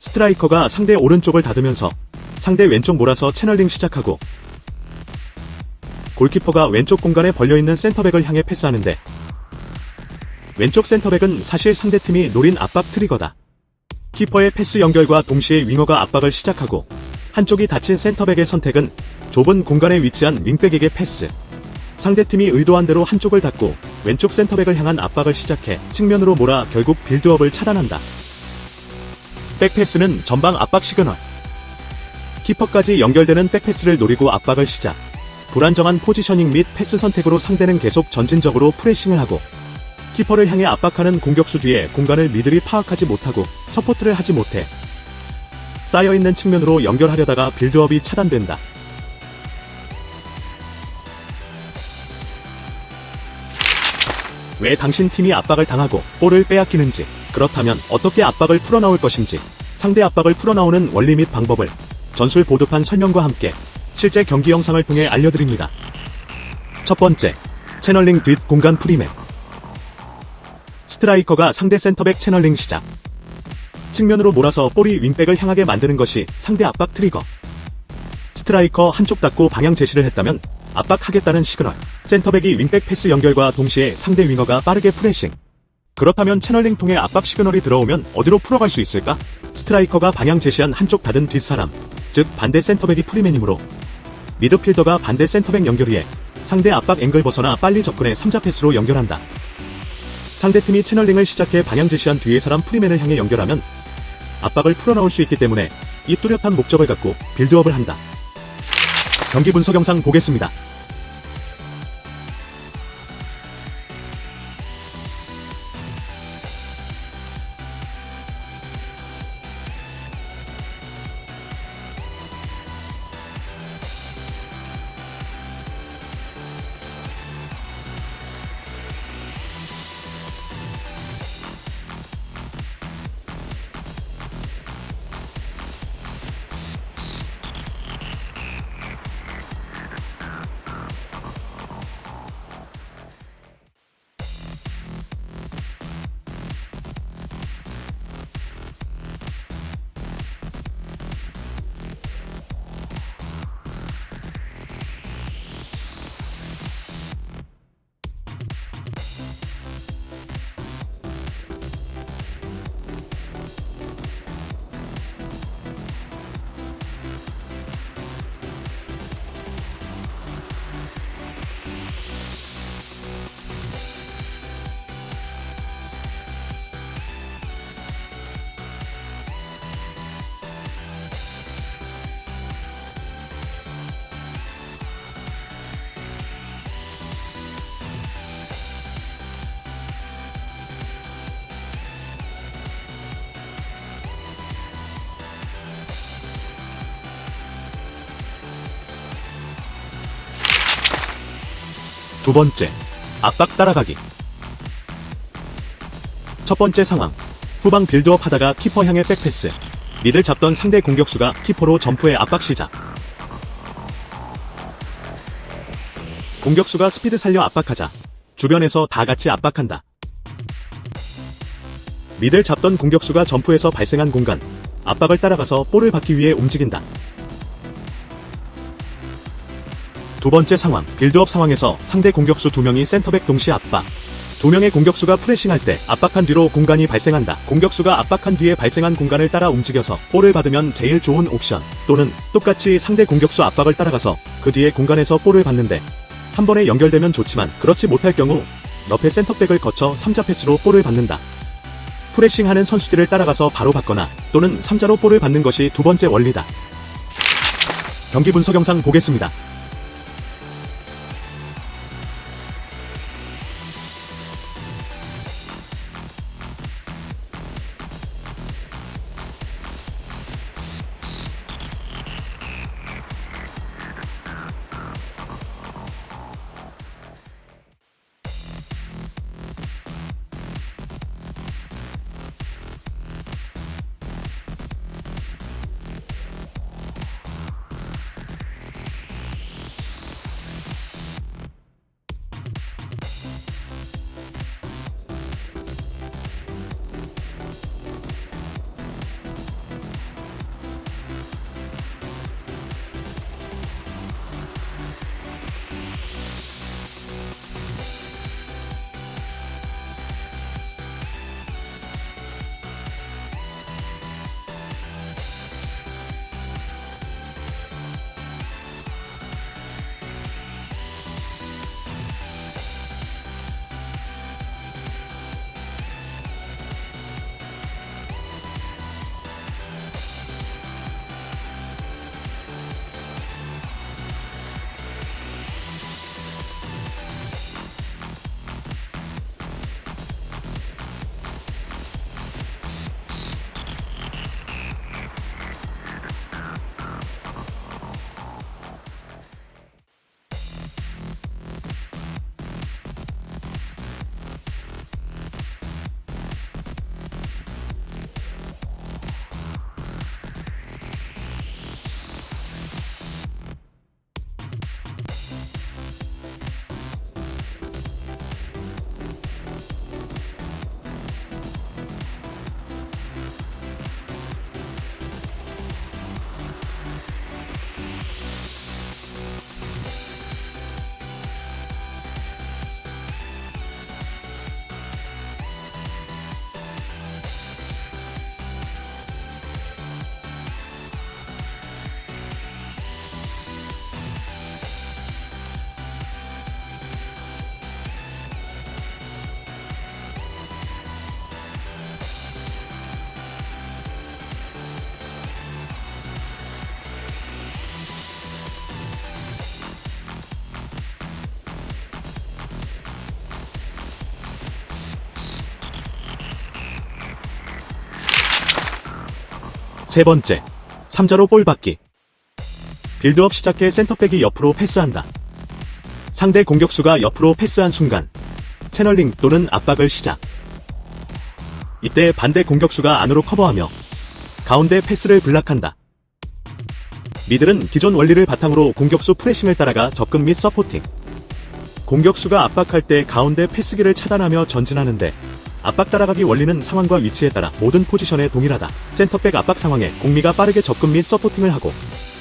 스트라이커가 상대 오른쪽을 닫으면서 상대 왼쪽 몰아서 채널링 시작하고, 골키퍼가 왼쪽 공간에 벌려있는 센터백을 향해 패스하는데, 왼쪽 센터백은 사실 상대팀이 노린 압박 트리거다. 키퍼의 패스 연결과 동시에 윙어가 압박을 시작하고, 한쪽이 닫힌 센터백의 선택은 좁은 공간에 위치한 윙백에게 패스. 상대팀이 의도한 대로 한쪽을 닫고 왼쪽 센터백을 향한 압박을 시작해 측면으로 몰아 결국 빌드업을 차단한다. 백패스는 전방 압박 시그널. 키퍼까지 연결되는 백패스를 노리고 압박을 시작. 불안정한 포지셔닝 및 패스 선택으로 상대는 계속 전진적으로 프레싱을 하고, 키퍼를 향해 압박하는 공격수 뒤에 공간을 미들이 파악하지 못하고 서포트를 하지 못해 쌓여있는 측면으로 연결하려다가 빌드업이 차단된다. 왜 당신 팀이 압박을 당하고 볼을 빼앗기는지, 그렇다면 어떻게 압박을 풀어나올 것인지, 상대 압박을 풀어나오는 원리 및 방법을 전술 보드판 설명과 함께 실제 경기 영상을 통해 알려드립니다. 첫 번째, 채널링 뒷 공간 프리맵. 스트라이커가 상대 센터백 채널링 시작. 측면으로 몰아서 볼이 윙백을 향하게 만드는 것이 상대 압박 트리거. 스트라이커 한쪽 닫고 방향 제시를 했다면 압박하겠다는 시그널. 센터백이 윙백 패스 연결과 동시에 상대 윙어가 빠르게 프레싱. 그렇다면 채널링 통해 압박 시그널이 들어오면 어디로 풀어갈 수 있을까? 스트라이커가 방향 제시한 한쪽 닫은 뒷사람, 즉 반대 센터백이 프리맨이므로 미드필더가 반대 센터백 연결위에 상대 압박 앵글 벗어나 빨리 접근해 3자 패스로 연결한다. 상대팀이 채널링을 시작해 방향 제시한 뒤의 사람 프리맨을 향해 연결하면 압박을 풀어나올 수 있기 때문에 이 뚜렷한 목적을 갖고 빌드업을 한다. 경기 분석 영상 보겠습니다. 두 번째, 압박 따라가기. 첫 번째 상황, 후방 빌드업 하다가 키퍼 향해 백패스. 미들 잡던 상대 공격수가 키퍼로 점프해 압박 시작. 공격수가 스피드 살려 압박하자 주변에서 다 같이 압박한다. 미들 잡던 공격수가 점프해서 발생한 공간, 압박을 따라가서 볼을 받기 위해 움직인다. 두 번째 상황, 빌드업 상황에서 상대 공격수 2명이 센터백 동시 압박. 2명의 공격수가 프레싱할 때 압박한 뒤로 공간이 발생한다. 공격수가 압박한 뒤에 발생한 공간을 따라 움직여서 볼을 받으면 제일 좋은 옵션, 또는 똑같이 상대 공격수 압박을 따라가서 그 뒤에 공간에서 볼을 받는데 한 번에 연결되면 좋지만 그렇지 못할 경우 옆에 센터백을 거쳐 3자 패스로 볼을 받는다. 프레싱하는 선수들을 따라가서 바로 받거나 또는 3자로 볼을 받는 것이 두 번째 원리다. 경기 분석 영상 보겠습니다. 세 번째, 3자로 볼 받기. 빌드업 시작해 센터백이 옆으로 패스한다. 상대 공격수가 옆으로 패스한 순간 채널링 또는 압박을 시작. 이때 반대 공격수가 안으로 커버하며 가운데 패스를 블락한다. 미들은 기존 원리를 바탕으로 공격수 프레싱을 따라가 접근 및 서포팅. 공격수가 압박할 때 가운데 패스기를 차단하며 전진하는데 압박 따라가기 원리는 상황과 위치에 따라 모든 포지션에 동일하다. 센터백 압박 상황에 공미가 빠르게 접근 및 서포팅을 하고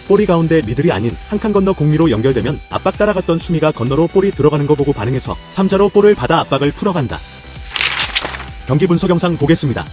볼이 가운데 미들이 아닌 한 칸 건너 공미로 연결되면 압박 따라갔던 수미가 건너로 볼이 들어가는 거 보고 반응해서 3자로 볼을 받아 압박을 풀어간다. 경기 분석 영상 보겠습니다.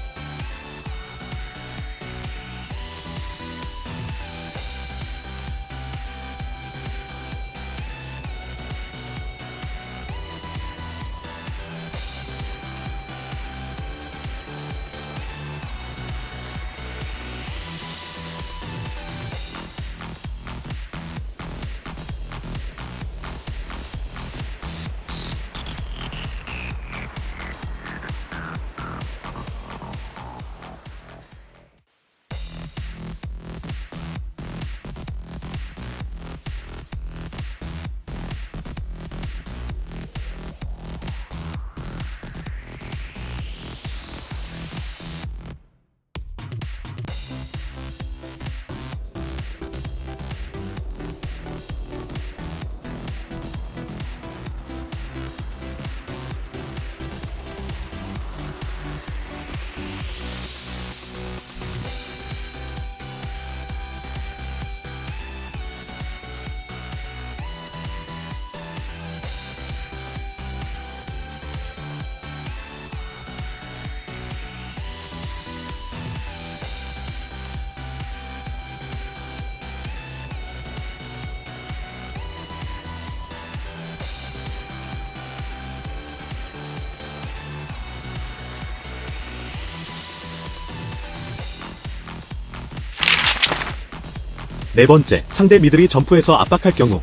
네 번째, 상대 미들이 점프해서 압박할 경우.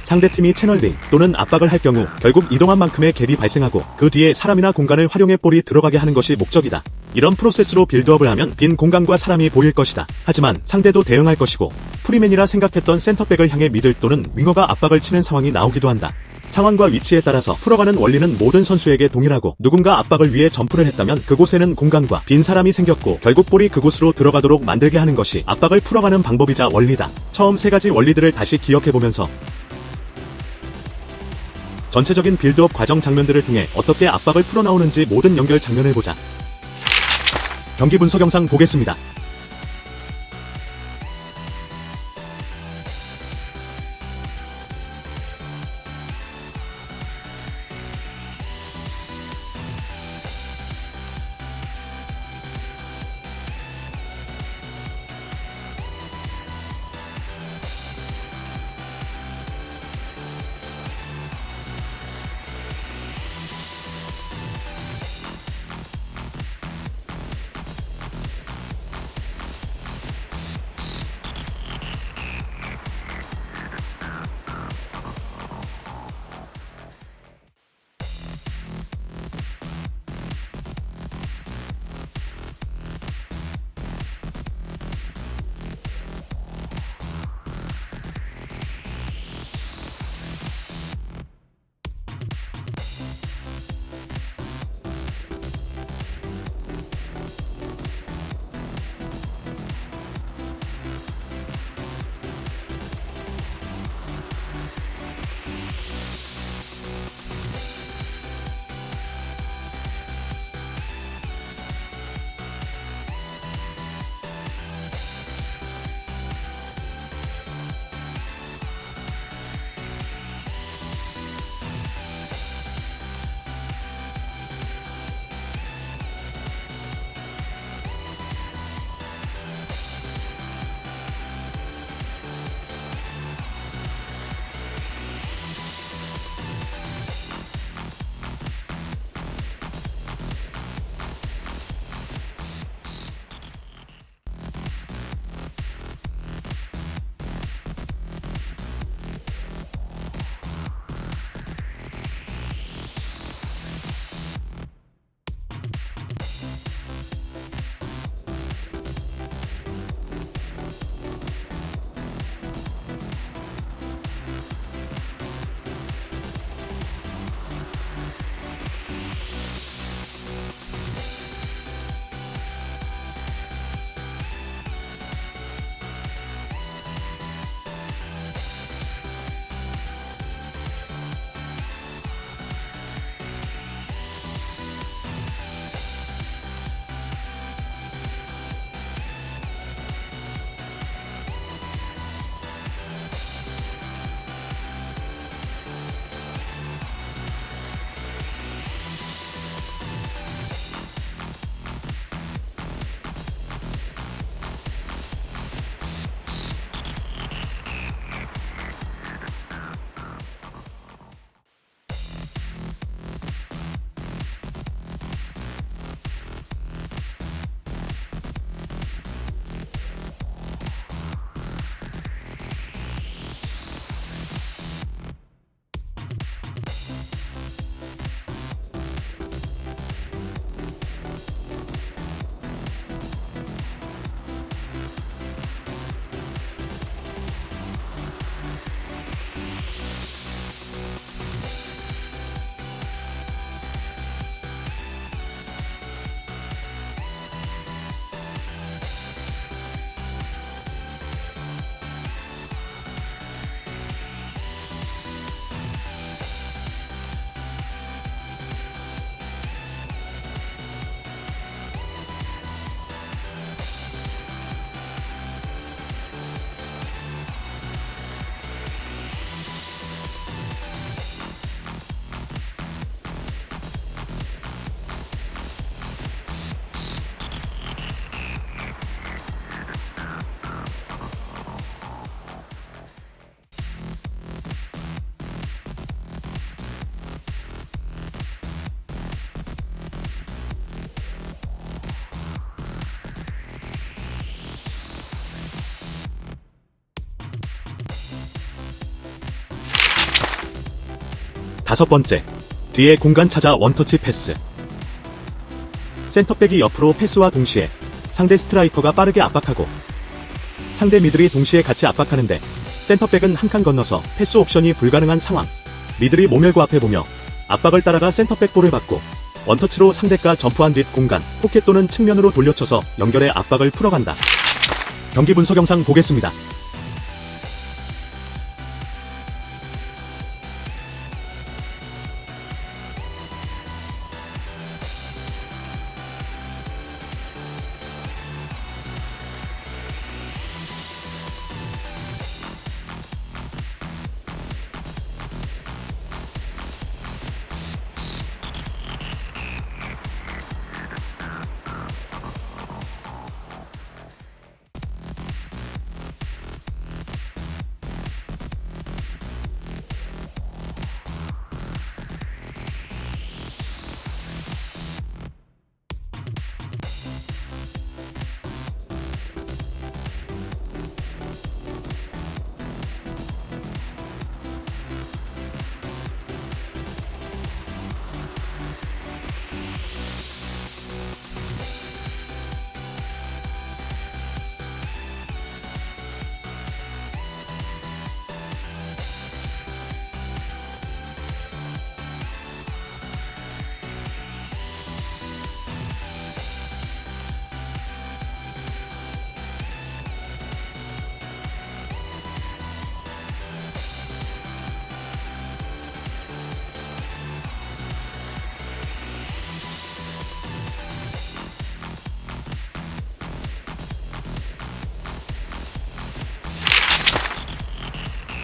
상대팀이 채널링 또는 압박을 할 경우 결국 이동한 만큼의 갭이 발생하고 그 뒤에 사람이나 공간을 활용해 볼이 들어가게 하는 것이 목적이다. 이런 프로세스로 빌드업을 하면 빈 공간과 사람이 보일 것이다. 하지만 상대도 대응할 것이고 프리맨이라 생각했던 센터백을 향해 미들 또는 윙어가 압박을 치는 상황이 나오기도 한다. 상황과 위치에 따라서 풀어가는 원리는 모든 선수에게 동일하고 누군가 압박을 위해 점프를 했다면 그곳에는 공간과 빈 사람이 생겼고 결국 볼이 그곳으로 들어가도록 만들게 하는 것이 압박을 풀어가는 방법이자 원리다. 처음 세 가지 원리들을 다시 기억해보면서 전체적인 빌드업 과정 장면들을 통해 어떻게 압박을 풀어나오는지 모든 연결 장면을 보자. 경기 분석 영상 보겠습니다. 5번째, 뒤에 공간 찾아 원터치 패스. 센터백이 옆으로 패스와 동시에 상대 스트라이커가 빠르게 압박하고 상대 미들이 동시에 같이 압박하는데 센터백은 한 칸 건너서 패스 옵션이 불가능한 상황. 미들이 모멸과 앞에 보며 압박을 따라가 센터백 볼을 받고 원터치로 상대가 점프한 뒷 공간, 포켓 또는 측면으로 돌려쳐서 연결해 압박을 풀어간다. 경기 분석 영상 보겠습니다.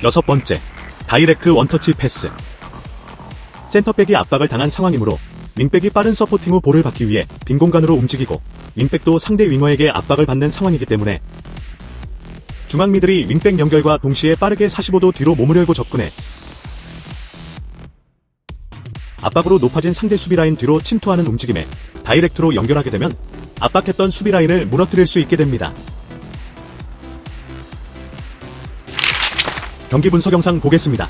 여섯 번째, 다이렉트 원터치 패스. 센터백이 압박을 당한 상황이므로 윙백이 빠른 서포팅 후 볼을 받기 위해 빈 공간으로 움직이고 윙백도 상대 윙어에게 압박을 받는 상황이기 때문에 중앙 미들이 윙백 연결과 동시에 빠르게 45도 뒤로 몸을 열고 접근해 압박으로 높아진 상대 수비라인 뒤로 침투하는 움직임에 다이렉트로 연결하게 되면 압박했던 수비라인을 무너뜨릴 수 있게 됩니다. 경기 분석 영상 보겠습니다.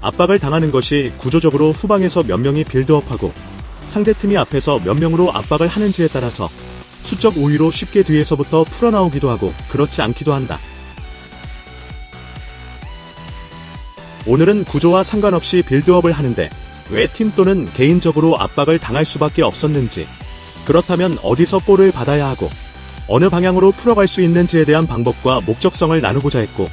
압박을 당하는 것이 구조적으로 후방에서 몇 명이 빌드업하고 상대팀이 앞에서 몇 명으로 압박을 하는지에 따라서 수적 우위로 쉽게 뒤에서부터 풀어나오기도 하고 그렇지 않기도 한다. 오늘은 구조와 상관없이 빌드업을 하는데 왜 팀 또는 개인적으로 압박을 당할 수밖에 없었는지, 그렇다면 어디서 볼을 받아야 하고 어느 방향으로 풀어갈 수 있는지에 대한 방법과 목적성을 나누고자 했고,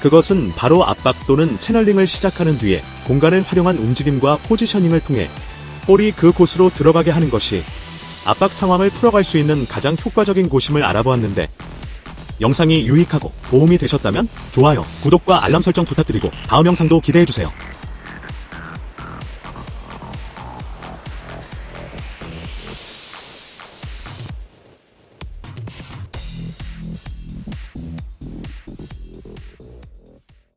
그것은 바로 압박 또는 채널링을 시작하는 뒤에 공간을 활용한 움직임과 포지셔닝을 통해 볼이 그 곳으로 들어가게 하는 것이 압박 상황을 풀어갈 수 있는 가장 효과적인 곳임을 알아보았는데, 영상이 유익하고 도움이 되셨다면 좋아요, 구독과 알람 설정 부탁드리고 다음 영상도 기대해주세요.